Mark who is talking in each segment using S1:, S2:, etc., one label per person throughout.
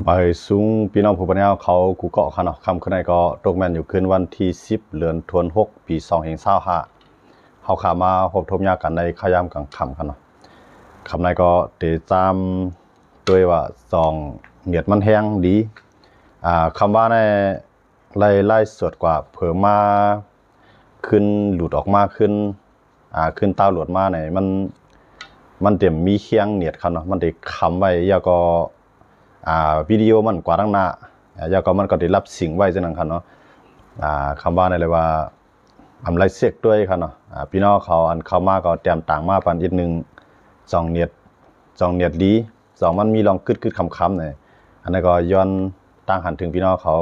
S1: ใบสูงพี่น้องผู้ปกครองเขากูเกาะขนาดคำขึ้นในก็ตกแมนอยู่คืนวันที่10 เดือนธันวาคมปี2525เขาขามาพบทบยากันในขยามกลางคำขนาดคำในก็เตจามด้วยว่าเมียดมันแห้งดีคำว่าในไล่สดกว่าเผื่อมาขึ้นหลุดออกมาขึ้นขึ้นตาหลุดมาเนี่ยมันเต็มมีเคียงเนียดขนาดมันได้คำไว้ยาก็วิดีโอมันกว่าตั้งหน้ายาก็มันก็ได้รับสิ่งไว้จังนั้นครับเนาะคำว่าในเลยว่าอำไรเสกด้วยครับเนาะพี่น้องเขาอันเข้ามาก็เตรียมต่างมาปันอีกนึง2 เนียดดีมันมีลองกึดคำเนี่ยอันนั้นก็ย้อนตั้งหันถึงพี่น้องเขา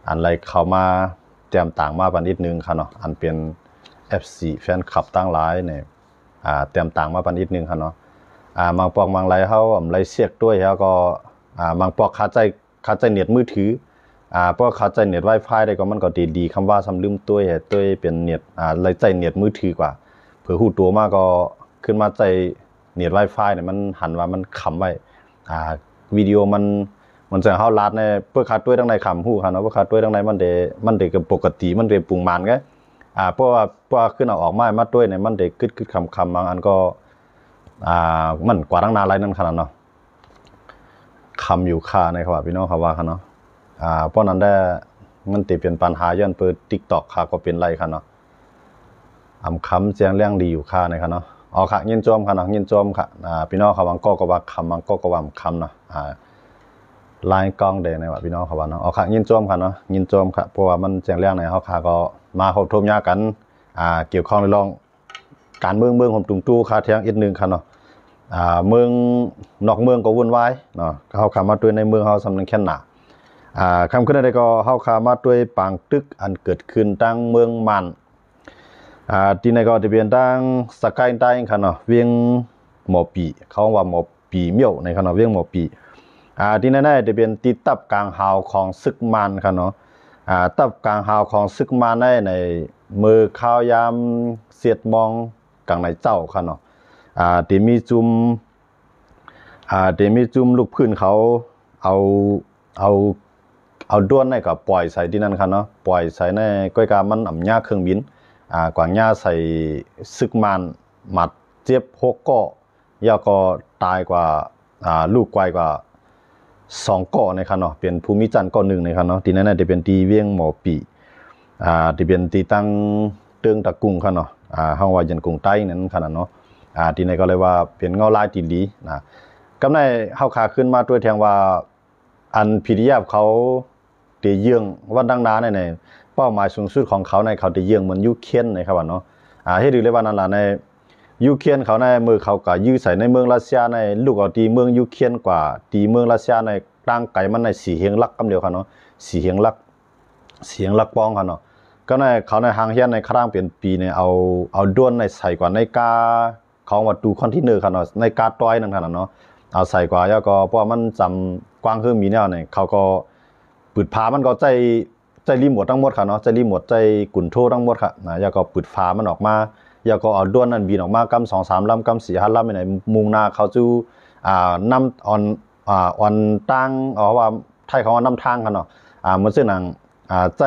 S1: อันไรเข้ามาเตรียมต่างมาปันอีกนึงครับเนาะอันเป็น FC แฟนคลับตั้งหลายเนี่ยเตรียมต่างมาปันอีกนึงครับเนาะบางปอกบางไรเขาอำไรเสกด้วยแล้วก็บางปอกขาใจเน็ตมือถือเพราะขาใจเน็ต Wi-Fi ได้ก็มันก็ดีคำว่าซ้ำลืมตัวเป็นเน็ตเลยใจเน็ตมือถือกว่าเผื่อหูตัวมากก็ขึ้นมาใจเน็ต Wi-Fi เนี่ยมันหันว่ามันขำไว้วิดีโอมันจะเฮาลัดในเพื่อขาดด้วยทั้งในขำหูครับเนาะเพื่อขาดด้วยทั้งในมันเดกับปกติมันเดปรุงมันไงเพราะว่าขึ้นเอาออกมาด้วยเนี่ยมันเดกึดคำบางอันก็มันกว่าตั้งนานไรนั่นขนาดเนาะคำอยู่ค่าในครับพี่น้องครับว่าครับเนาะเพราะนั้นได้มันติเป็นปัญหาย้อนเปิด TikTok ค่ะก็เป็นไรครับเนาะคำเสียงเรื่องดีอยู่ค่าในครับเนาะค่ะยินจมค่ะเนาะยินจมค่ะพี่น้องครับบางก็ว่าคำบางก็ว่าคำเนาะลายกล้องเดในว่าพี่น้องครับว่าเนาะค่ะยินจมค่ะเนาะยินจมค่ะเพราะว่ามันเสียงเรื่องในเฮาค่ะก็มาพบทบยากันเกี่ยวข้องในรองการเมืองผมตุ้งตู้ค่าเที่ยงอีกนึงค่ะเนาะเมืองนอกเมืองก็วุ่นวายเนาะเขาขามาด้วยในเมืองเขาสำนักแค่หนาคำขึ้นได้ก็เขาขามาด้วยปางตึกอันเกิดขึ้นตั้งเมืองมันที่ในก็จะเป็นตั้งสกายใต้ค่ะเนาะเวียงหมอปีเขาว่าหมอปีเมี่ยวในค่ะเนาะเวียงหมอปีที่ในจะเป็นติดตับกลางหาวของซึกมันค่ะเนาะตับกลางหาวของซึกมันในมือข้าวยามเสียดมองกลางในเจ้าค่ะเนาะเดมีจุมลูกพื้นเขาเอาด้วนในกับปล่อยใส่ที่นั่นครับเนาะปล่อยใส่ในก้อยกามันอ่ำยาเครื่องบินกว่างยาใส่ซึกมันหมัดเจ็บ6ก็ยาก็ตายกว่าลูกไกวกว่า2ก็ในครับเนาะเป็นภูมิจันทร์ก็1ในครับเนาะที่นั่นจะเป็นตีเวียงหมอปีที่เป็นตีตั้งเตืองตะกุงครับเนาะเฮาว่ายันกุงใต้นั่นขนาดเนาะที่ไหนก็เลยว่าเป็นเงาลายตีดีนะกำในเฮาขาขึ้นมาด้วยแทงว่าอันพิธียาบเขาได้เยื้องวัดดังนาในเป้าหมายสูงสุดของเขาในเขาได้เยื้องเหมือนยูเครนนะครับว่าเนาะให้ดูเลยว่านั่นล่ะในยูเครนเขาในมือเขาก็ยื้อใส่ในเมืองรัสเซียในลูกเอาตีเมืองยูเครนกว่าตีเมืองรัสเซียในตั้งไกลมันใน4เฮียงลักกำเดียวครับเนาะ4เฮียงลักป้องครับเนาะก็ในเขาในหางเฮียนในครั้งเป็นปีเนี่ยเอาด้วนในใส่กว่าในกาของวัตถุคอนเทนเนอร์ครับเนาะในกาต้อยนั่นครับเนาะเอาใส่กว่าแล้วก็เพราะมันจำกว้างคือมีแนวเนี่ยเขาก็ปืดผามันก็ใจรีโมททั้งหมดครับเนาะใจรีโมทใจกุ่นโททั้งหมดครับนะแล้วก็ปืดฝามันออกมาแล้วก็เอาด้วนนั้นบินออกมากำ2-3ลำกำ4-5ลำไปไหนมุงนาเขาจูน้ำอ่อนตั้งว่าไทยเขาว่าน้ำทางครับเนาะมันซึ่งนังใจ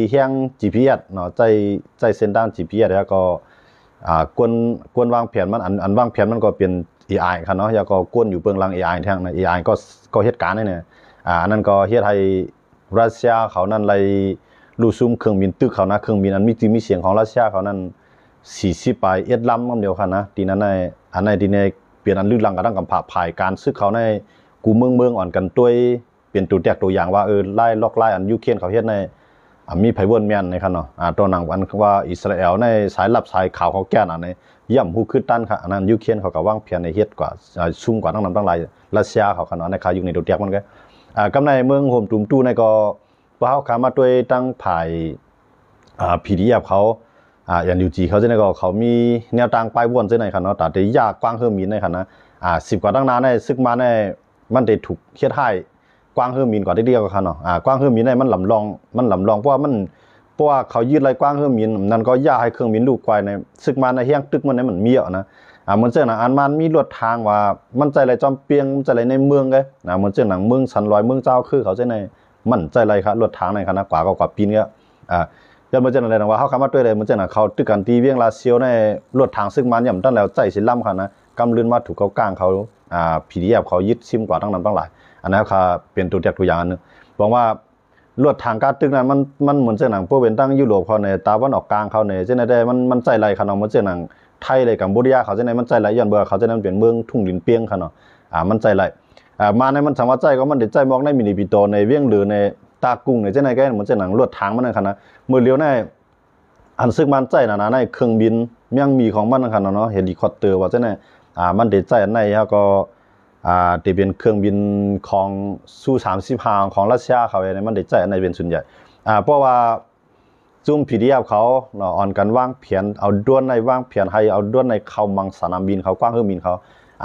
S1: เฮียง GPS เนาะใจเส้นทาง GPS แล้วก็กวนวางแผนมันอันวางแผนมันก็เป็น AI ครับเนาะแล้วก็กวนอยู่เบื้องหลัง AI ทั้งนะ AI ก็เฮ็ดการเนี่ยอันนั้นก็เฮ็ดให้รัสเซียเขานั้นไล่ลู่ซุ่มเครื่องบินตึกเขานะเครื่องบินอันมีเสียงของรัสเซียเขานั้น40ไปเอ็ดลำนำเดียวกันนะที่นั้นในอันในที่ในเปลี่ยนอันลึกลังกระทั่งกับภายการซึกเขาในกูเมืองอ่อนกันด้วยเป็นตัวอย่างว่าไล่ล็อกไล่อันยูเครนเขาเฮ็ดในมีไผวนแม่นในคั่นเนาะตัวหนังอันว่าอิสราเอลในสายลับสายข่าวเขาแก้นอันนี้ย่ำฮู้คือตันค่ะอันนั้นยูเครนเขาก็วางแผนในเฮ็ดกว่าซุ่มกว่าทั้งนำทั้งหลายรัสเซียเขาคั่นเนาะในข่าวอยู่ในตัวแตกมันก็กำในเมืองโฮมตุ่มตู้ในก็ว่าเขาขามาด้วยตั้งภายPDF เขาอย่างยูจีเขาจะในก็เขามีแนวทางไปวนจังได๋คั่นเนาะแต่ยากกว้างเฮือมินในคั่นนะ10กว่าตั้งนานในซึกมาในมันได้ถูกเฮ็ดให้กว้างเฮือมินกว่าได้เดียวกันเนาะกว้างเฮือมินในมันลำลองเพราะว่าเขายืดไรกว้างเฮือมินนั่นก็ยากให้เครื่องบินลูกควายในซึกมาในเฮียงตึกมันในมันมีอ่ะนะ เหมือนเจ้าหนังอันมันมีรถทางว่ามันใจไรจอมเปียงมันใจไรในเมืองไงเหมือนเจ้าหนังเมืองสันลอยเมืองเจ้าคือเขาใจในมันใจไรครับรถทางในคณะกว่าปีนี้ย้อนเหมือนเจ้าหนังอะไรนะว่าเขาคำว่าด้วยเลยเหมือนเจ้าหนังเขาตึกกันตีเวียงลาเซียวในรถทางซึ่งมันย่ำตั้งแล้วใจสิล่ำค่ะนะกำลื่นมาถูกเขาก้างเขาผีดีแอบเขายึดซิมกว่าตั้งนั้นตั้งหลายอันนั้นเขาเป็นตัวอย่างนึงบอกว่าลวดทางการตึกนั้นมันเหมือนเจ้าหนังพวกเป็นตั้งยุโรปเขาในตาวันออกกลางเขาในเจ้าหนังได้มันใจไรขนาดเหมือนเจ้าหนังไทยเลยกัมพูชาเขาเจ้าหนังมันใจไรย้อนเบื่อเขาเจ้าหนังเป็นเมืองทุ่งดินเปียงขนาดมันใจไรมาในมันสามารถใจก็มันเด็ดใจมองในมินิปิโตในเวียงหรือในตากุ้งในเจ้าหนังแกเหมือนเจ้าหนังลวดทางมันนั่นขนาดมือเลี้ยวในอันซึ่งมันใจนะในเครื่องบินยังมีของมันนั่นขนาดเนาะเฮลิคอปเตอร์ว่าเจ้าหนังมันเด็ดใจอันในเขาก็ที่เป็นเครื่องบินของซู35ของรัสเซียเขาเนี่ยมันได้ใจในเป็นส่วนใหญ่เพราะว่าจุ่ม PDF เขาเนาะอ่อนกันวางแผนเอาด้วนในวางแผนให้เอาด้วนในเข้ามังสนามบินเขากว้างเครื่องบินเขา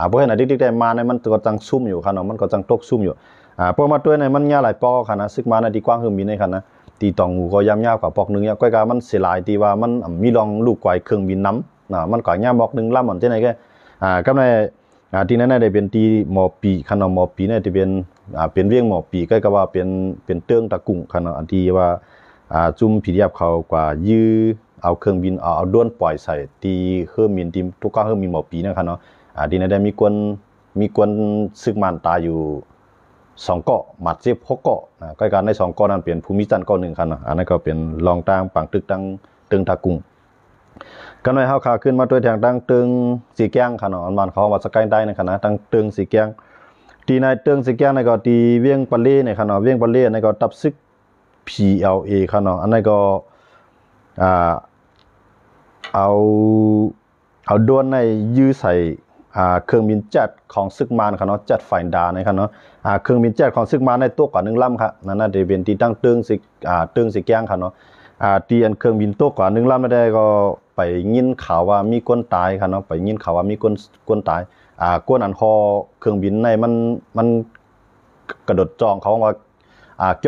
S1: เพราะเห็นอันดิ๊กๆได้มาในมันก็จังซุ่มอยู่ครับเนาะมันก็จังตกซุ่มอยู่เพราะมาด้วยในมันยาหลายปอค่ะนะซึกมาในที่กว้างเครื่องบินในค่ะนะตีตองหูก็ย่ำยาวกว่าปอกนึงเนี่ยก้อยกามันเสียหลายตีว่ามันมีรองลูกไกวเครื่องบินน้ำมันก็ย่ำบอกนึงล่ำเหมือนที่ไหนแกก็ในที่นั้นได้เป็นที่หมอปีขนมหมอปีเนี่ยที่เป็นเวียงหมอปีก็ว่าเป็นเตื้องตะกุ่งขนมอันที่ว่าจุ่มผีเดียบเขากว่ายื้อเอาเครื่องบินเอาด้วนปล่อยใส่ตีเครื่องบินทีทุกข้าเครื่องบินหมอปีนะครับเนาะที่นั้นได้มีกวนซึกมันตายอยู่2 เกาะหมัด16 เกาะใกล้กันใน2 เกาะนั้นเป็นภูมิจันทร์เกาะ1ครับเนาะอันนั้นก็เป็นรองต่างปังตึกตั้งเตื้องตะกุ่งกันไว้เฮาขาขึ้นมาด้วยทางตั้งตึงสีแก้งค่ะเนาะอันมันเขาว่าสกายได้ในขณะตั้งตึงสีแก้งที่ในตึงสีแก้งในก็ตีเวียงปะเล่ในค่ะเนาะเวียงปะเล่ในก็ตับซึก PLA ค่ะเนาะอันนั้นก็เอาด้วนในยื้อใส่เครื่องบินเจ็ตของซึกมานค่ะเนาะเจ็ตไฟดาในค่ะเนาะเครื่องบินเจ็ตของซึกมานในตัวกว่า1 ลำครับนั่นน่ะจะเป็นที่ตั้งตึงสีแก้งค่ะเนาะตีอันเครื่องบินตัวกว่า1 ลำได้ก็ไปยินข่าวว่ามีคนตายครับเนาะไปยินข่าวว่ามีคนตายก้นอันคอเครื่องบินในมันกระโดดจองเขาว่าจ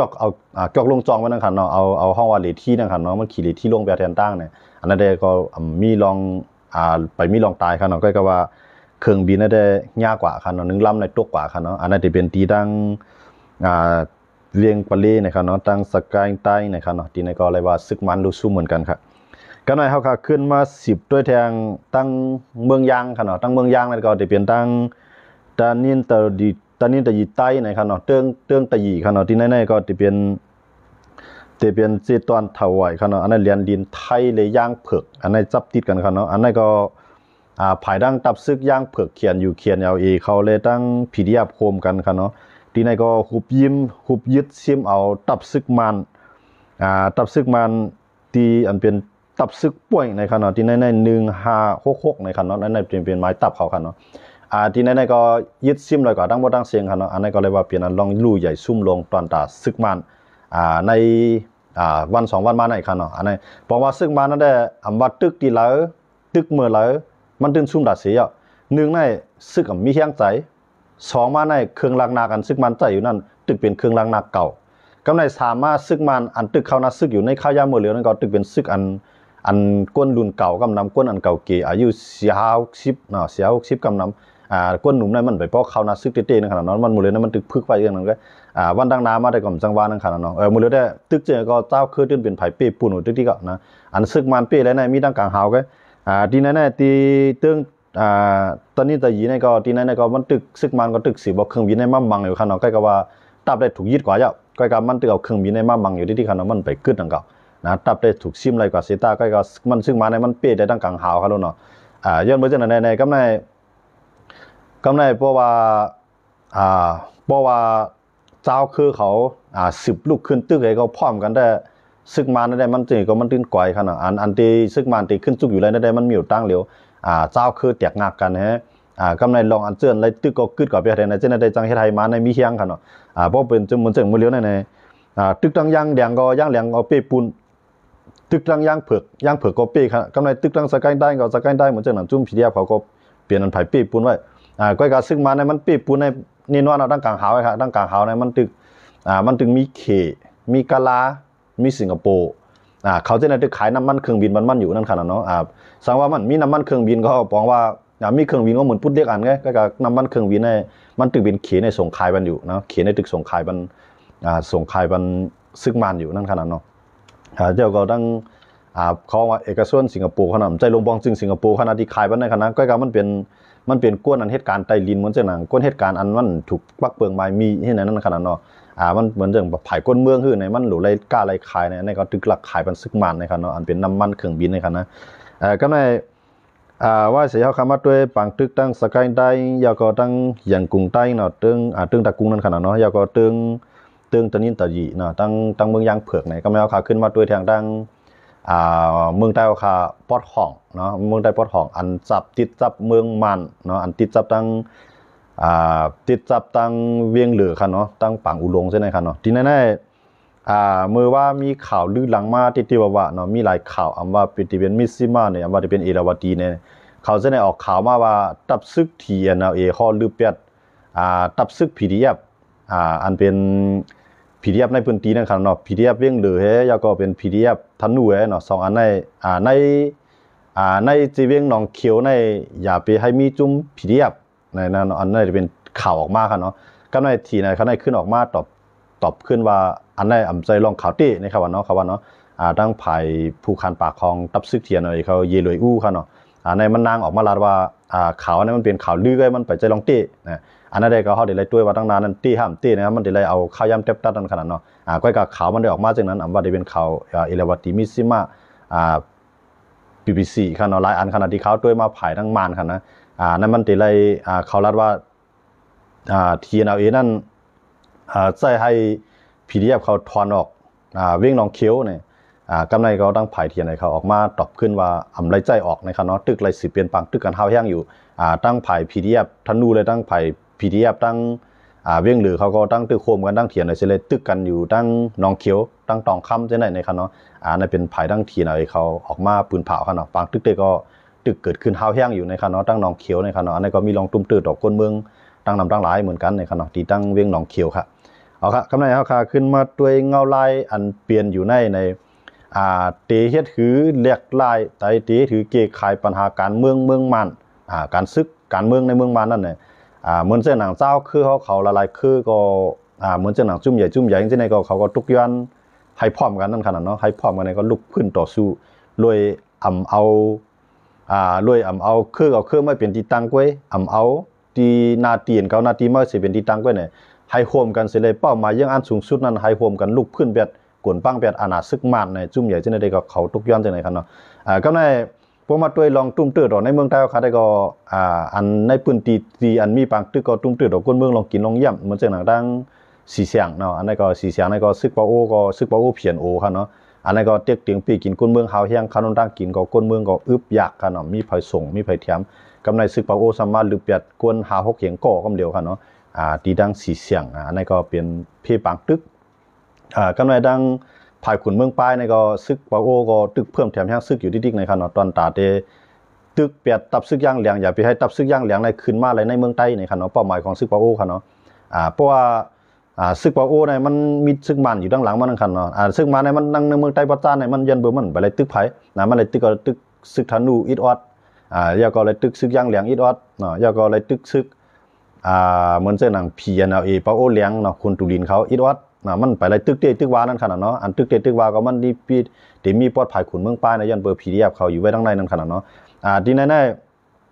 S1: อกลงจองไว้นั่นครับเนาะเอาห้องว่าเลที่นั่นครับเนาะมันขี่เลที่ลงไปแทนตั้งเนี่ยอันนั้นได้ก็มีลองไปมีลองตายครับเนาะก็ว่าเครื่องบินนั่นได้ยากกว่าครับเนาะ1 ลำในตัวกว่าครับเนาะอันนั้นจะเป็นตีดังเวียงปะเล่นะครับเนาะตั้งสกายใต้นะครับเนาะที่ในก็เรียกว่าซึกมันรู้ซุ่มเหมือนกันครับกันหน่อยเฮาค่ะขึ้นมา10ด้วยแทงตั้งเมืองยางค่ะเนาะตั้งเมืองยางแล้วก็จะเป็นตั้งตานินตะยีใต้นะครับเนาะเตื้องตะยีค่ะเนาะที่ในก็จะเป็นเจตอนถวายค่ะเนาะอันนั้นเรียนดินไทยเลยย่างเผือกอันนั้นจับติดกันค่ะเนาะอันนั้นก็ภายดังตับซึกย่างเผือกเขียนเอาเอเขาเลยตั้ง PDF โคมกันค่ะเนาะที่ในก็หุบยึดซิมเอาตับซึกมันที่อันเป็นตับซึกป่วยในขณะที่ใน1566ในขณะนั้นเป็นไม้ตับเขาค่ะเนาะที่ในก็ยึดซิมเลยก็ตั้งบ่ตั้งเสียงค่ะเนาะอันนั้นก็เลยว่าเปลี่ยนอันลองลู่ใหญ่ซุ่มลงตอนตาซึกมันในวัน2 วันมาในค่ะเนาะอันนั้นเพราะว่าซึกมันนั้นได้อำว่าตึกที่แล้วตึกเมื่อแล้วมันตื่นซุ่มดาเสีย1ในซึกมีเฮียงใจ2มาในเครื่องล้างหน้ากันซึกมันใจอยู่นั่นตึกเป็นเครื่องล้างหน้าเก่ากำใน3มาซึกมันอันตึกเขานะซึกอยู่ในข้าวยามมื้อเหลือนั่นก็ตึกเป็นซึกอันก้นรุ่นเก่ากำนำก้นอันเก่าเก๋อายุ40เนาะ40กำนำก้นหนุ่มนั้นมันไปเพราะเขานะซึกเต้ๆนั่นขนาดนั้นมันมื้อเหลือนั้นมันตึกพึกไว้อย่างนั้นก็วันดังน้ำมาได้ก็จังหวะนั้นขนาดเนาะมื้อเหลือได้ตึกเจอก็เจ้าคือตื่นเป็นไผเป้ปูนตึกที่ก็นะอันซึกมันเป้แล้วในมีดังกลางหาวก็ที่นั้นที่ตึงตอนนี้ตะยีในก็ที่นั้นก็มันตึกซึกมันก็ตึกสิบ่เครื่องบินในมั่มบังอยู่ขนาดใกล้ก็ว่าตับได้ถูกยึดกว่าเจ้าใกล้กับมันตึกเอาเครื่องบินในมั่มบังอยู่ที่ขนาดมันไปกึดดังเก่านะตับได้ถูกซิมอะไรกว่าเซต้าใกล้ก็มันซึ่งมาในมันเป้ได้ดังกลางหาวครับเนาะย้อนไปจังในกำในเพราะว่าเจ้าคือเขา10 ลูกขึ้นตึกไอ้ก็พร้อมกันได้ซึกมันได้มันจึงก็มันตื่นก่อยขนาดอันที่ซึกมันที่ขึ้นจุกอยู่เลยได้มันมีอยู่ตั้งเหลียวเจ้าคือแตกงักกันฮะกำในลองอันเจือนเลยตึกก็กึดกว่าไปได้ในเจนได้จังเฮ็ดให้มาในมีเฮียงค่ะเนาะเพราะเป็นจำนวนจังมื้อเหลียวในตึกตังยางแดงก็ยางแหลงเอาเป้ปูนตึกตังยางเผือกก็เป้ค่ะกำในตึกตังสกายได้ก็สกายได้เหมือนจังนั้นจุ่ม PDF เขาก็เปลี่ยนอันไผเป้ปูนไว้ก้อยก็ซึ่งมาในมันเป้ปูนในนี่นอนเอาดังกลางหาวไว้ค่ะดังกลางหาวในมันตึกมีเขมีกะลามีสิงคโปร์เขาจะได้ขายน้ำมันเครื่องบินมันอยู่นั่นขนาดเนาะสังว่ามันมีน้ำมันเครื่องบินก็บอกว่า มีเครื่องบินก็เหมือนพูดเรียกอันไงก็นำมันเครื่องบินในมันตึกบินเขียนในส่งขายมันอยู่นะเขียนในตึกส่งขายมันส่งขายมันซึกมันอยู่นั่นขนาดเนาะเจ้าก็ตั้งเขาว่าเอกชนสิงคโปร์ขนาดใจลงบองจึงสิงคโปร์ขนาดที่ขายมันในขนาดก็มันเป็นก้นอันเหตุการณ์ไต้ลินเหมือนเจ้าหนังก้นเหตุการณ์อันมันถูกปักเปลืองไม้มีที่ไหนนั่นขนาดเนาะมันเหมือนเรื่องแบบไผ่ก้นเมืองคือในมันหลุดไรกล้าไรขายในก็ตึกหลักขายมันซึกมันในขนาดเนาะอันเป็นน้ำมันเครื่องบินในขนาดก็ในว่าเสียเขาคำว่าด้วยปังตึกตั้งสกายได้ยาก็ตั้งอย่างกรุงใต้เนาะตึงตะกุงนั่นขนาดเนาะยาก็ตึงตะนินตะยีเนาะตั้งเมืองยางเผือกไหนก็ไม่เอาขาขึ้นมาด้วยทางตั้งเมืองใต้เอาขาปอดห่องเนาะเมืองใต้ปอดห่องอันจับติดจับเมืองมันเนาะอันติดจับตั้งติดจับตั้งเวียงเหลือค่ะเนาะตั้งปังอุลงใช่ไหมค่ะเนาะที่แน่เมื่อว่ามีข่าวลือหลังมาที่ว่าเนาะมีหลายข่าวว่าเป็นมิสซิมาเนี่ยว่าจะเป็นเอราวดีเนี่ยเขาจะได้ออกข่าวมาว่าตับซึกทีเนาะข้อลือเปียดตับซึกพีดีเอฟอันเป็นพีดีเอฟในพื้นที่นั่นครับเนาะพีดีเอฟเวียงเหลือแล้วก็เป็นพีดีเอฟทันนูเนาะ2อันในจีเวียงหนองเขียวในอย่าไปให้มีจุ่มพีดีเอฟในนั้นอันนั้นจะเป็นข่าวออกมาครับเนาะก็ในทีในเขาได้ขึ้นออกมาตอบขึ้นว่าอันนั้นอำใจลองข่าวตี้ในครับว่าเนาะตั้งภายผู้คันปากคลองตับซึกเทียนหน่อยเขาเยลอยอู้ครับเนาะในมันนางออกมาลาดว่าข่าวนั้นมันเป็นข่าวลือไงมันไปใจลองตี้นะอันนั้นได้ก็เขาได้เลยด้วยว่าตั้งนานนั้นตี้ห้ามตี้นะครับมันได้เลยเอาข้าวยำเต็บตัดนั่นขนาดเนาะก็กับข่าวมันได้ออกมาจากนั้นว่าได้เป็นข่าวเอเลวัติมิซิมาBBC ครับเนาะหลายอันขนาดที่เขาด้วยมาผ่ายทั้งมานครับนะนั่นมันได้เลยเขาลาดว่าTNLA นั่นใส่ให้ PDF เขาถอนออกเวียงหนองเขียวเนี่ยกำไรเขาตั้งภายเทียนให้เขาออกมาตอบขึ้นว่าอำไรใจออกนะครับเนาะตึกไรสิเปลี่ยนปังตึกกันเฮาแห้งอยู่ตั้งภาย PDF ทันนูเลยตั้งภาย PDF ตั้งเวียงหรือเขาก็ตั้งตึกโคมกันตั้งเทียนเลยเลยตึกกันอยู่ตั้งหนองเขียวตั้งตองค่ำใช่ไหมนะครับเนาะนั่นเป็นภายตั้งเทียนให้เขาออกมาปืนเผาครับเนาะปังตึกเด็กก็ตึกเกิดขึ้นเฮาแห้งอยู่นะครับเนาะตั้งหนองเขียวนะครับเนาะอันนี้ก็มีลองตุ้มตื้อดอกก้นเมืองตั้งนำตั้งหลายเหมือนกันนะครับเนาะที่ตั้งเวียงหนองเขียวครับเอาครับกำไรเขาขาขึ้นมาด้วยเงาลายอันเปลี่ยนอยู่ในเตเฮ็ดถือเรียกลายไตเตถือเกขายปัญหาการเมืองมันการซึกการเมืองในเมืองมันนั่นเนี่ยเหมือนเส้นหนังเจ้าคือเขาละลายคือก็เหมือนเส้นหนังจุ่มใหญ่จริงๆในก็เขาก็ทุกย้อนให้พร้อมกันนั่นขนาดเนาะให้พร้อมกันในก็ลุกขึ้นต่อสู้รวยเอารวยเอาคือไม่เป็นที่ตั้งไว้เอาที่นาตีนเขานาตีไม่สิเป็นที่ตั้งไว้เนี่ยให้โฮมกันเสร็จเลยเป้าหมายยังอันสูงสุดนั้นให้โฮมกันลุกขึ้นแบบกวนปังแบบอาณาซึกมันในจุ่มใหญ่ที่ในได้ก็เขาทุกย้อนจังไหนครับเนาะก็ในพวกมาด้วยลองตุ้มตื้อดอกในเมืองไทยเขาได้ก็อันในพื้นที่อันมีปังตึกก็ตุ้มตื้อดอกคนเมืองลองกินลองย่ำเหมือนจังหนังดังสีเสียงเนาะอันนั้นก็สีเสียงในก็ซึกปาโอเพียนโอครับเนาะอันนั้นก็เต็กเตียงปีกินคนเมืองหาวแห้งขนมดังกินก็คนเมืองก็อึบอยากครับเนาะมีไผส่งมีไผเทียมกำในซึกปาโอสามารถลือเปียดกวน5-6เหียงก่อก็เดียวครับเนาะตีดังสีเสียงอันนั้นก็เป็นเพปังตึกกำในดังภายขุนเมืองปลายในก็ซึกปาโอก็ตึกเพิ่มแถมแห้งซึกอยู่ดิ๊กในครับเนาะตอนตาเตตึกเปียดตับซึกย่างเหลียงอย่าไปให้ตับซึกย่างเหลียงในขึ้นมาอะไรในเมืองใต้ในครับเนาะเป้าหมายของซึกปาโอครับเนาะเพราะว่าซึกปาโอในมันมีซึกมันอยู่ด้านหลังมันนั่นครับเนาะซึกมันในมันนั่งในเมืองใต้ปัจจานในมันยันเบอร์มันไปเลยตึกไผ่มันเลยตึกก็ตึกซึกธนูอิดออดยาก็เลยตึกซึกย่างเหลียงอิดออดเนาะยาก็เลยตึกซึกเหมือนเส้นหนังพีเนาะปาโอเหลียงเนาะคุณตุลินเขาอิดออดมันไปเลยตึกเตตึกวานั่นขนาดเนาะอันตึกเตตึกวาก็มันดีปีที่มีปลอดภัยขุนเมืองป้ายในยันเบอร์ PDF เขาอยู่ไว้ทั้งในนั่นขนาดเนาะที่แน่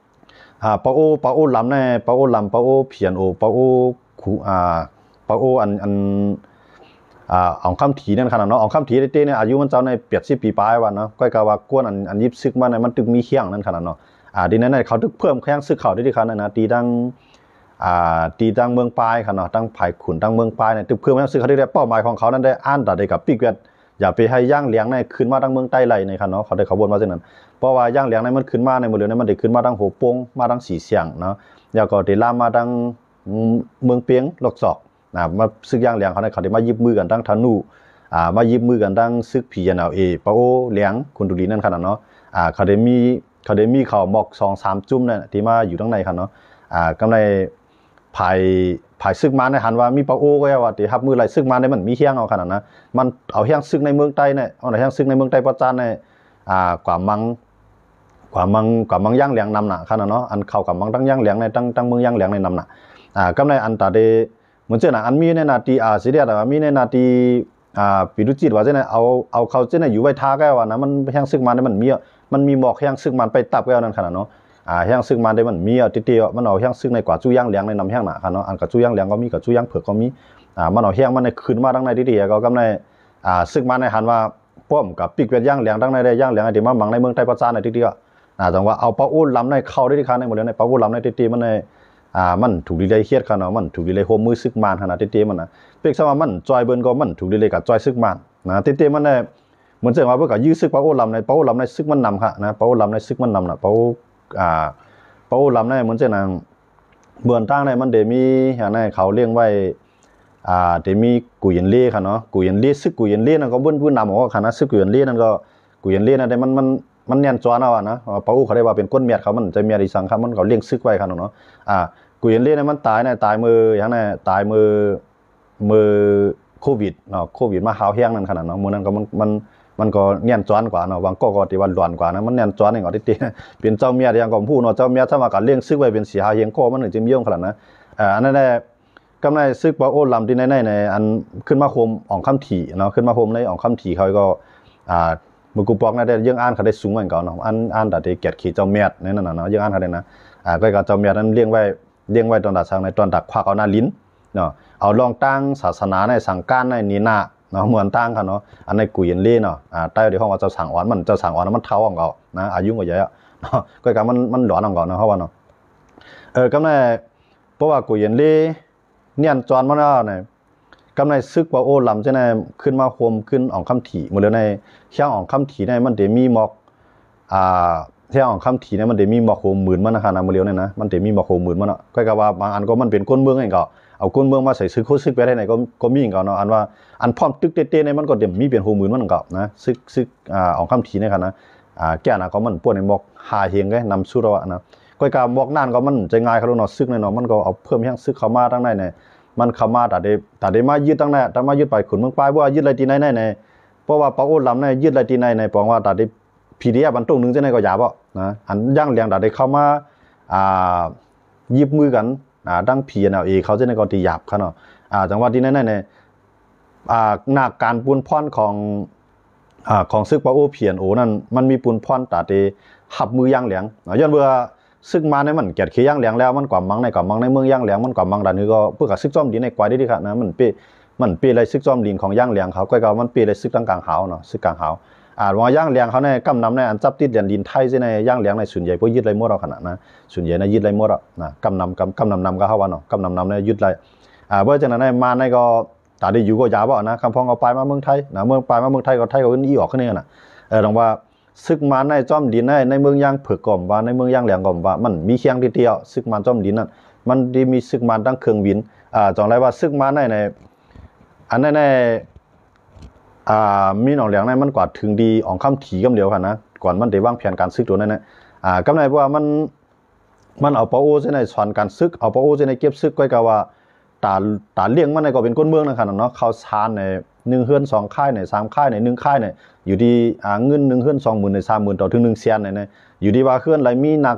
S1: ๆปาโอลำในปาโอลำปาโอเพียนโอปาโอคูปาโออันองคำถีนั่นขนาดเนาะองคำถีเต้เนี่ยอายุมันเจ้าใน80 ปีปลายวันเนาะก้อยกะว่ากวนอันยิบซึกมันในมันตึกมีเคียงนั่นขนาดเนาะที่แน่ๆเขาตึกเพิ่มแข้งซึกเขาได้ที่ขนาดนะตีดังเมืองปลายค่ะเนาะตั้งภายขุนตั้งเมืองปลายเนี่ยตึกเพื่อให้ซื้อเขาได้เป้าหมายของเขานั้นได้อ่านตัดได้กับปีกเวดอย่าไปให้ย่างเลี้ยงในขึ้นมาตั้งเมืองใต้ไหลในค่ะเนาะเขาได้ขบวนมาเช่นนั้นเพราะว่าย่างเลี้ยงในมันขึ้นมาในหมดเลยในมันได้ขึ้นมาตั้งโหปงมาตั้งสีเสียงเนาะแล้วก็ได้ลามมาตั้งเมืองเปียงหลอกศอกมาซึกย่างเลี้ยงเขาได้เขาได้มายิบมือกันตั้งธนูมายิบมือกันตั้งซึกPNLAปาโอเลี้ยงคุณดุลีนั่นค่ะเนาะเขาได้มีเขาหมอก2-3จุ่มเนี่ยที่มาอยู่ทั้งในค่ะเนาะกำไรภายซึกมาในหันว่ามีปาโอก็ว่าที่ฮับมือไหลซึกมาในมันมีเฮียงเอาขนาดนั้นมันเอาเฮียงซึกในเมืองใต้เนี่ยเอาไหนเฮียงซึกในเมืองใต้ปัจจานในกว่ามัง กว่ามังย่างเหลียงนำน่ะขนาดเนาะอันเข้ากับมังตั้งย่างเหลียงในตั้งเมืองย่างเหลียงในนำน่ะกำในอันตาเดเหมือนเจ้าน่ะอันมีในนาทีสิเดียแต่ว่ามีในนาทีปีดุจิตว่าเจ้าน่ะเอาเขาเจ้าน่ะอยู่ไว้ท่าแก้วนะมันแห้งซึกมันได้มันมีหมอกแห้งซึกมันไปตับแก้วนั่นขนาดเนาะแห้งซึกมันได้มันมีติเตียวมันเอาแห้งซึกในกว่าจู้ย่างเหลียงในนำแห้งน่ะขนาดเนาะอันกับจู้ย่างเหลียงก็มีกับจู้ย่างเผือกก็มีมันเอาแห้งมันในขึ้นมาตั้งในติเตียก็กำในซึกมันในหันว่าป้อมกับปีกเป็ดย่างเหลียงตั้งในได้ย่างเหลียงไอ้ที่มาหมังในเมืองไทยประจานในติเตียจังว่าเอาปะอู้ลำในเข้าได้ที่คันในหมดเลยในปะอู้ลำในติเตียมันในมันถูกดีเลยเครียดขนาดมันถูกดีเลยโฮมมือซึกมันขนาดติเตียมันนะเปีกซะว่ามันจอยเบิ้นก็มันถูกดีเลยกับจอยซึกมันติเตียมันในเหมือนเสียงว่าเพื่อกับยื้อซึกปะอู้ลำในปะอู้ลำในซึกมันนำค่ะนะปะอู้ลำในซึกมันนำนะปะอู้ลำในเหมือนเสียงเบื้องตั้งในมันเดมีอย่างในเขาเลี้ยงไว้เดมีกุยเย็นเล่ค่ะเนาะกุยเย็นเล่ซึกกุยเย็นเล่นั่นก็เบิ้นพื้นนำของคณะซึกกุยเย็นเล่นั่นก็กุยเย็นเล่นั่นแต่มันเนียนจวนเอานะปะอู้เขาได้ว่าเป็นก้นเมียดเขามันจะเมียดอีสังครับมันเขาเลี้ยงซึกไว้ครับเนาะกุยเย็นเล่เนี่ยมันตายเนี่ยตายมืออย่างนั้นตายมือโควิดเนาะโควิดมาหาวแห้งนั่นขนาดเนาะมือนั้นก็มันก็เนียนจวนกว่าเนาะบางก็ที่วันหลอนกว่านะมันเนียนจวนเองก็ที่ตีเป็นเจ้าเมียอย่างของผู้เนาะเจ้าเมียถ้ามาการเลี้ยงซึกไว้เป็นสีหาเฮียงก็มันถึงจะมีย่งขนาดนะอันนั้นแหละกำไรซึกปะโอ้ลำที่ในอันขึ้นมาโฮมอ่องคำถี่เนาะขึ้นมาโฮมในอ่องคำถี่เขาก็มือกูปอกนะได้ยังอ่านเขาได้สูงเหมือนกันเนาะอ่านแต่ที่เกียรติขีเจ้าเมียดนั่นน่ะเนาะยังอ่านเขาได้นะก็กับเจ้าเมียดนั้นเลี้ยงไว้ตอนดักสังในตอนดักควักเอาหน้าลิ้นเนาะเอาลองตั้งศาสนาในสังการในนีนาเนาะเหมือนตั้งค่ะเนาะอันในกุยเย็นเล่เนาะใต้เดี๋ยวห้องว่าเจ้าสังอ่อนมันเจ้าสังอ่อนมันเท้าของเขานะอายุก็เยอะเนาะก็กับมันหลอนของเขาเนาะเพราะว่าเนาะก็ในเพราะว่ากุยเย็นเล่เนี่ยจอนมันเนี่ยกำในซึกว่าโอ้ลำจะในขึ้นมาโฮมขึ้นอ่องคำถี่หมดเลยในเช่างอ่องคำถี่ในมันเดมีหมอกเช่างอ่องคำถี่ในมันเดมีหมอกโฮมหมื่นมันนะคะนะมือเลียวเนี่ยนะมันเดมีหมอกโฮมหมื่นมันเนาะก็กะว่าบางอันก็มันเป็นก้นเมืองเองก็เอาก้นเมืองมาใส่ซึกโคซึกไปได้ไหนก็มีอย่างเก่าเนาะอันว่าอันพร้อมตึกเต้ๆในมันก็เดมีเป็นโฮมหมื่นมันเก่านะซึกอ่องคำถี่ในค่ะนะแก่น่ะก็มันปวดในหมอกหาเฮงไงนำสู้เราอะนะก็กะหมอกนั่นก็มันจะง่ายเขาเนาะซึกในเนาะมันก็เอาเพิ่มแห้งซึกเข้ามาทั้งในเนี่ยมันเข้ามาแต่ได้มายึดตั้งแต่มายึดไปขุนเมืองปลายว่ายึดอะไรที่ไหนเพราะว่าปะโอ้ลำในยึดอะไรที่ไหนปองว่าแต่ได้พีดีเอฟอันตรงนึงจะไหนก็หยาบนะอันย่างเลี้ยงแต่ได้เข้ามายิบมือกันดังพีเนาะเขาจะไหนก็ตีหยาบเขาเนาะจังหวัดที่ไหนหน้าการปูนพรของซึกปะโอ้เพียนโอนั่นมันมีปูนพรแต่ได้หับมือย่างเลี้ยงย้อนเบื่อซึ่งมาในมันเกียรติขี้ย่างเหลียงแล้วมันกว่ามังในเมืองย่างเหลียงมันกว่ามังดันนี้ก็เพื่อกับซึกจอมดีในกวายได้ดีครับนะมันเปอะไรซึกจอมลิงของย่างเหลียงเขาก็มันเปอะไรซึกตั้งกลางหาวเนาะซึกกลางหาวว่าย่างเหลียงเขาในกำนำในอันจับติดเดียนดินไทยในย่างเหลียงในส่วนใหญ่พวกยึดไรมั่วเราขนาดนะส่วนใหญ่ในยึดไรมั่วเรานะกำนำก็เข้าวันเนาะกำนำในยึดไรเพราะฉะนั้นในมาในก็แต่ได้อยู่ก็ยาวบ่นะคำพองเอาไปมาเมืองไทยนะเมืองไปมาเมืองไทยก็ไทยก็อีออกขึ้นนี่นะลองว่าซึกมันในจอมดินในเมืองย่างเผือกก่อมว่าในเมืองย่างเหลียงก่อมว่ามันมีเคียงทีเดียวซึกมันจอมดินนั่นมันได้มีซึกมันตั้งเครื่องบินจองไรว่าซึกมันในอันในมีหนองเหลียงในมันกว่าถึงดีอ่องคำถี่กำเดียวกันนะก่อนมันได้วางแผนการซึกตัวนั้นนะกำไรเพราะว่ามันเอาปะโอในสอนการซึกเอาปะโอในเก็บซึกก็กะว่าตาเลี้ยงมันในก็เป็นก้นเมืองนะครับเนาะเขาชานใน1เฮือน2ค่ายใน3ค่ายใน1ค่ายในอยู่ดีเงิน1เฮือน20,000ใน30,000ต่อถึง1แสนในอยู่ดีว่าเฮือนไหลมีหนัก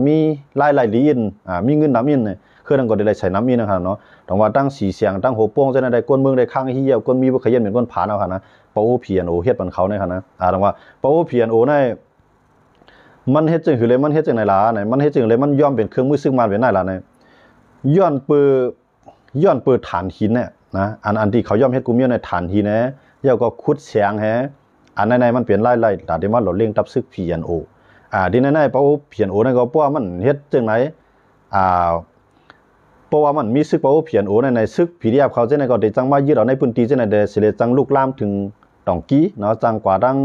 S1: มีไล่ลีอินมีเงินน้ำอินเนี่ยเฮือนก็ได้ใส่น้ำอินนะครับเนาะต้องว่าตั้งสีเสียงตั้งหัวโป้งจะได้ก้นเมืองได้ข้างเหี้ยก้นมีบ่ขยันเป็นก้นผานเอาค่ะนะปะโอ PNO เฮ็ดปันเขาเนี่ยค่ะนะต้องว่าปะโอ PNO ในมันเฮ็ดจังคือเลยมันเฮ็ดจังไหนล่ะมันเฮ็ดจังเลยมันย่อมเป็นเครื่องมือซึ่งมันเป็นได้ล่ะย้อนเปิดฐานหินเนี่ยนะอันที่เขาย่อมเฮ็ดกุมเมียในฐานหินนะเยาก็ขุดแสงแฮอันในมันเปลี่ยนไล่ๆแต่ที่มันหลดเลี้ยงทับซึก PNO ที่ในเพราะ PNO นั่นก็เพราะว่ามันเฮ็ดจังไหนเพราะว่ามันมีซึกเพราะ PNO ในซึก PDF เขาจังไหนก็ได้จังมายึดเอาในพื้นที่จังไหนได้สิเลยจังลุกลามถึงตองกี้เนาะจังกว่าดัง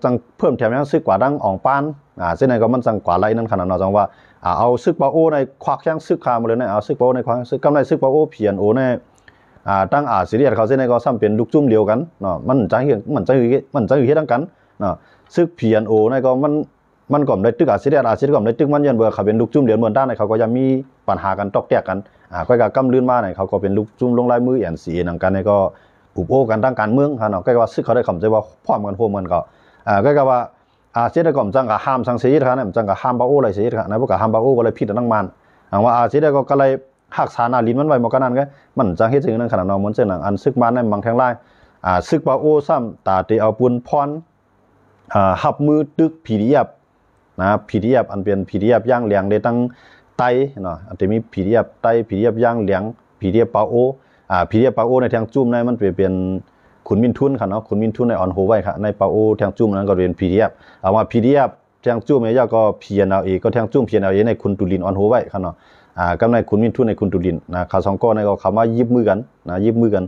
S1: จังเพิ่มแถมยังซึกกว่าดังอ่องปานจังไหนก็มันจังกว่าไรนั่นขนาดเนาะจังว่าเอาซึกปะโอในควักแข้งซึกคามาเลยนะเอาซึกปะโอในควักซึกกำไรซึกปะโอ PNO ในตั้งซีเรียสเขาเส้นในก็ซ้ำเป็นลูกจุ่มเดียวกันเนาะมันจะอยู่เฮ็ดทั้งกันเนาะซึก PNO ในก็มันก็ได้ตึกซีเรียสก็ได้ตึกมันยันเบื่อเขาเป็นลูกจุ่มเดียวเหมือนด้านในเขาก็ยังมีปัญหากันตอกแตกกันก็ก็กำลื่นมาในเขาก็เป็นลูกจุ่มลงลายมือNCนังกันในก็อุปโภคกันทางการเมืองเนาะก็ว่าซึกเขาได้คำใจว่าพร้อมกันโฮมกันก็ว่า เสียได้ก็จังกับห้ามสังเสียครับนะจังกับห้ามเปาโอ้อะไรเสียครับนะพวกกับห้ามเปาโอ้ก็เลยผิดตั้งมันว่าเสียได้ก็เลยหักษาหน้าลิ้นมันไว้มากันนั่นก็มันจังเฮ็ดจึงนั่นขนาดนอนเหมือนเช่นอันซึกมันในบางแทงไล่ซึกเปาโอ้ซ้ำตาตีเอาปุนพรหับมือตึกผีดิยับนะผีดิยับอันเป็นผีดิยับย่างเหลียงได้ตั้งไตเนาะอันจะมีผีดิยับไตผีดิยับย่างเหลียงผีดิยับเปาโอ้ผีดิยับเปาโอ้ในทางจุ่มในมันเป็นขุนมินทุนค่ะเนาะขุนมินทุนในอ่อนโหไว้ค่ะในเปาโอทางจุ่มนั้นก็เป็นพีดีเอฟเอาว่าพีดีเอฟทางจุ่มเนี่ยก็พีเอ็นเอก็ทางจุ่มพีเอ็นเอในคุณตุลินอ่อนโหไว้ค่ะเนาะกำในขุนมินทุนในคุณตุลินนะเขาสองก้อนในก็เขามายิบมือกันนะยิบมือกัน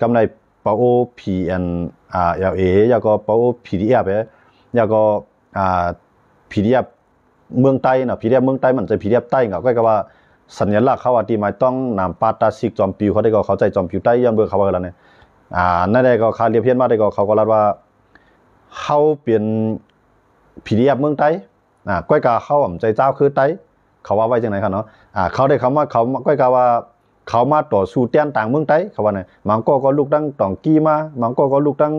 S1: กำในเปาโอพีเอ็นเอลเอยาก็เปาโอพีดีเอฟยาก็พีดีเอฟเมืองใต้เนาะพีดีเอฟเมืองใต้มันจะพีดีเอฟใต้ก็ว่าสัญลักษณ์เขาว่าที่หมายต้องนำปาตาซิกจอมปิวเขาได้ก็เข้าใจจอมปิวใต้ย้อนเบอร์เขาว่าแล้วเนี่ยนั่นได้ก็คาเรียบเพี้ยนมาได้ก็เขาก็รัดว่าเขาเปลี่ยนผีเดียบเมืองไต้ก้อยกาเขาใจเจ้าคือไต้เขาว่าไว้จังไหนครับเนาะเขาได้คำว่าเขาก้อยกาว่าเขามาต่อสู้เตี้ยนต่างเมืองไต้เขาว่าไงมังก็ลูกตั้งตองกี้มามังก็ลูกตั้ง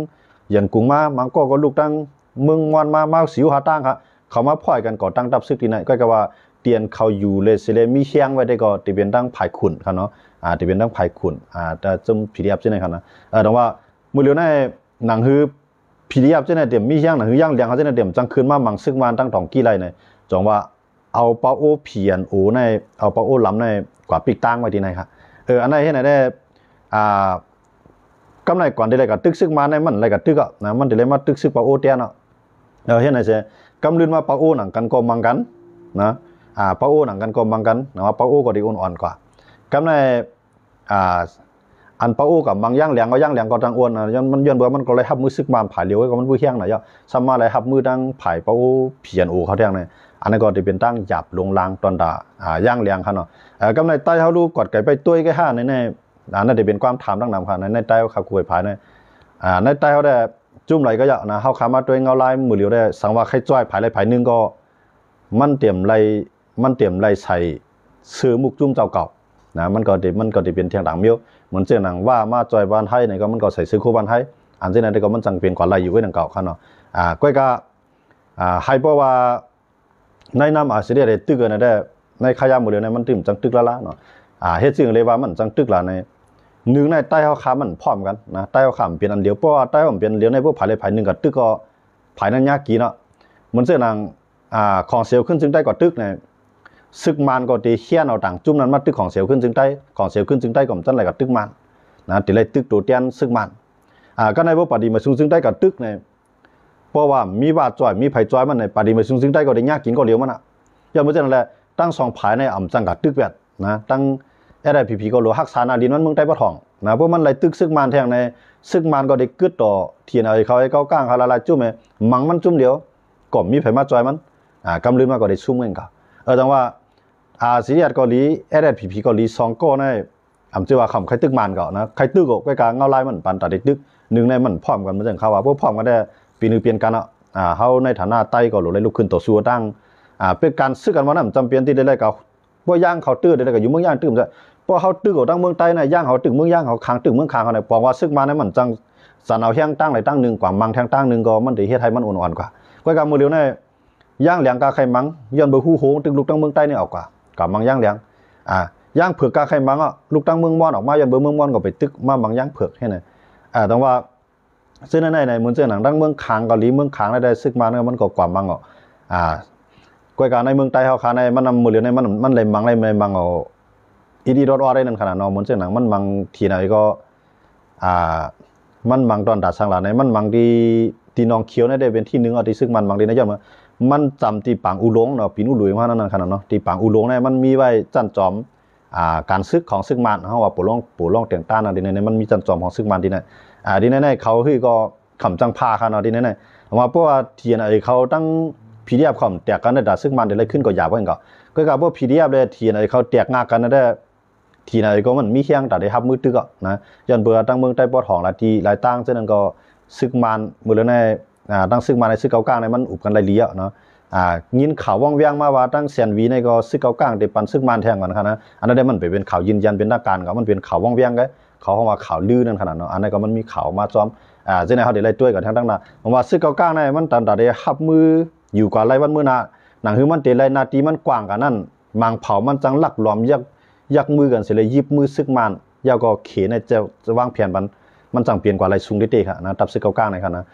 S1: เหยียนกุ้งมามังก็ลูกตั้งเมืองมอนมาสิวหาตั้งครับเขามาพ่อยกันก่อตั้งดับซึกที่ไหนก้อยกาว่าเตียนเขาอยู่เลยเสเลมีเชียงไว้ได้ก็ที่เป็นตั้งผายขุนครับเนาะที่เป็นตั้งผายขุนแต่จมผีเดียบใช่ไหมครับนะแต่ว่ามือเหลียวในหนังฮือผีเดียบใช่ไหมเดี๋ยวมีย่างหนังฮือย่างเลี้ยงเขาใช่ไหมเดี๋ยวจังคืนมามังซึกมันตั้งตองกี้ไรเนี่ยจงว่าเอาเปาโอเพียนโอในเอาเปาโอล้ำในกว่าปีกตั้งไว้ที่ไหนครับอันไหนที่ไหนได้กำไรก่อนที่ไรกับตึกซึกมันในมันอะไรกับตึกอ่ะนะมันจะเลยมาตึกซึกเปาโอเตี้ยเนาะที่ไหนเสียกำลืนมาเปาโอหนังกันก็มังกันนะเปาโอหนังกันก็มังกันนะว่าเปาโอก็ดีอ่อนกว่ากำไรอันเปาโอกับบางย่างเหลียงก็ย่างเหลียงก็ตังอ้วนมันย้อนเบื่อมันก็เลยหับมือซึกมันผายเลี้ยวก็มันผู้เฮี้ยงหน่อยย่อซ้ำมาเลยหับมือตั้งผายเปาโอเพียนโอเขาแทงเลยอันนั้นก็จะเป็นตั้งหยับลงลางตอนด่าย่างเหลียงเขาเนาะกำไรใต้เขาดูกดไก่ไปตุ้ยแค่ห้าในนั่นจะเป็นความถามตั้งนำค่ะในใต้เขาคุยผายในใต้เขาได้จุ่มไหลก็เยอะนะเขาขามาตัวเงาลายมือเหลียวได้สังว่าใครจ้อยผายไรผายนึงก็มันเตรียมไรใส่ซื้อมุกจุ่มเจ้าเก่านะมันก็จะเป็นเทียงต่างเมียวเหมือนเจ้าหนังว่ามาจอยบ้านไทยเนี่ยก็มันก็ใส่ซื้อคู่บ้านไทยอันเช่นนั้นก็มันจังเป็นกว่าไรอยู่ไว้หนังเก่าข้างเนาะก้อยก็ให้เพราะว่าในน้ำอาเซียได้ตึกกันได้ในขยะหมดเลยเนี่ยมันตึมจังตึกละเนาะเฮ็ดสิ่งเลยว่ามันจังตึกละในหนึ่งในใต้เขาขามันพร้อมกันนะใต้เขาขามันเป็นอันเดียวเพราะว่าใต้เขาเป็นเดียวในพวกผายเลยผายหนึ่งกับตึกก็ผายนั้นยากกี่เนาะเหมือนเจ้าหนังของเซลขึ้นจึงได้กว่าตึกเนี่ยซึกมันก็ตีเขี้ยนเอาต่างจุ่มนั้นมาตึกของเซลขึ้นจึงได้ของเซลขึ้นจึงได้ก็จันอะไรกับตึกมันนะตีเลยตึกตัวเตียนซึกมันก็ในพวกปฏิมาซึ่งได้กับตึกเนี่ยเพราะว่ามีว่าจอยมีไผ่จอยมันในปฏิมาซึ่งได้ก็ได้ยากกินก็เหลียวมันย้อนมาจากนั่นแหละตั้งสองผายในอ่ำจังกับตึกแบบนะตั้งพีก็หลัวฮักษานาดินมันเมืองใต้ปะทองนะเพราะมันไหลตึกซึกมันแทงในซึกมันก็ได้กึดต่อเทียนเอาเขาให้เขาก้างเขาละลายจุ่มเลยมังมันจุ่มเดียวก็มีไผ่มาจอยมันกำลืนมาก็ได้ชุ่มเองก็แต่ว่าซีรีส์เกาหลีพีเกาหลีสองก็ในจะว่าคำใครตึกมันก็นะใครตึกก็กลางเงาลายมันปันตัดตึกหนึ่งในมันพร้อมกันมันจะเข้าว่าพวกพร้อมกันได้ปีนึงเปลี่ยนกันเขาในฐานะไต้ก็หลุดเลยลุกขึ้นต่อสู้ตั้งเป็นการซื้อกันว่านั่นจำเป็นที่ได้ก็พวกย่างเขาตื้อได้ก็อยู่เมืองย่างตื้อจะพวกเขาตื้อก็ตั้งเมืองใต้ในย่างเขาตึกเมืองย่างเขาค้างตึกเมืองค้างเขาเนี่ยบอกว่าซึกมาในมันจังสันเอาแห้งตั้งอะไรตั้งหนึ่งกว่ามังแทงตั้งหนึ่งก็มันได้เฮ็ดให้มันอ่อนกว่าก็การมือเดียวในย่างเหลียงกาไข่มังย้อนเบอร์ฮู้โหตึกลูกตั้งเมืองใต้เนี่ยออกกว่ากับมังย่างเหลียงย่างเผือกกาไข่มังลูกตั้งเมืองมอนออกมาย้อนเบอร์เมืองมอนก็ไปตึกมามังย่างเผือกแค่นั้นแต่ว่าซึ่งในเหมือนเจ้าหนังตั้งเมืองค้างเกาหลีเมืองค้างได้ซึกมาเนี่ยมันก็กว่ามังก้อยการในเมืองใต้เขาขาในมันนำมือเหลียวในมันเลยมังอีดีรอดได้นั่นขนาดนอเหมือนเจ้าหนังมันมังทีไหนก็มันมังตอนดัดสังหลาในมันมังที่น้องเขียวในได้เป็นที่หนึ่งที่ซึ่งมันมังดีนะย้อนมันจำที่ปางอุลงเนาะปีนอุลุยมานั่นขนาดเนาะที่ปางอุลงเนี่ยมันมีไว้จันจอมการซึกของซึกมันเขาว่าปู่ล่องเตียงต้านอะไรเนี่ยมันมีจันจอมของซึกมันที่ไหนที่ไหนเขาคือก็ขำจังพาขนาดที่ไหนว่าเพราะว่าทีไหนเขาตั้งพีดีเอฟคอมแตกกันได้ดัดซึกมันได้ขึ้นก็หยาบกันก็กับพวกพีดีเอฟเลยทีไหนเขาแตกงากันได้ทีไหนก็มันมีเฮียงแต่ได้ฮับมือตึกนะย้อนเบื่อตั้งเมืองใต้ปอดของละทีหลายตั้งเช่นนั้นก็ซึกมันมือแล้วในตั้งซึกมันในซึกเกากลางในมันอุบกันไรเลี้ยเนาะยินข่าวว่องเวียงมาว่าตั้งเซียนวีในก็ซึกเกากลางได้ปันซึกมันแทงกันนะอันนั้นได้มันเป็นข่าวยืนยันเป็นทางการก็มันเป็นข่าวว่องเวียงไงเขาว่าข่าวลือนั่นขนาดเนาะอันนั้นก็มันมีข่าวมาซ้อม ซึ่งในเขาได้ไล่ด้วยกับทางตั้งน่ะว่าซึกเก่าๆในมันตามได้ฮับมืออยู่กว่าไล่วันมื้อน่ะหนังคือมันเตไล่นาทีมันกว้างกันนั่นมังเผามันจังหลักหลอมยักมือกันสิเลยยิบมือซึกมันยาวก็เขในจะวางแผนมันจังเปลี่ยนกว่าไล่ซุงเด้ๆค่ะนะตับซึกเก่าๆในค่ะนะ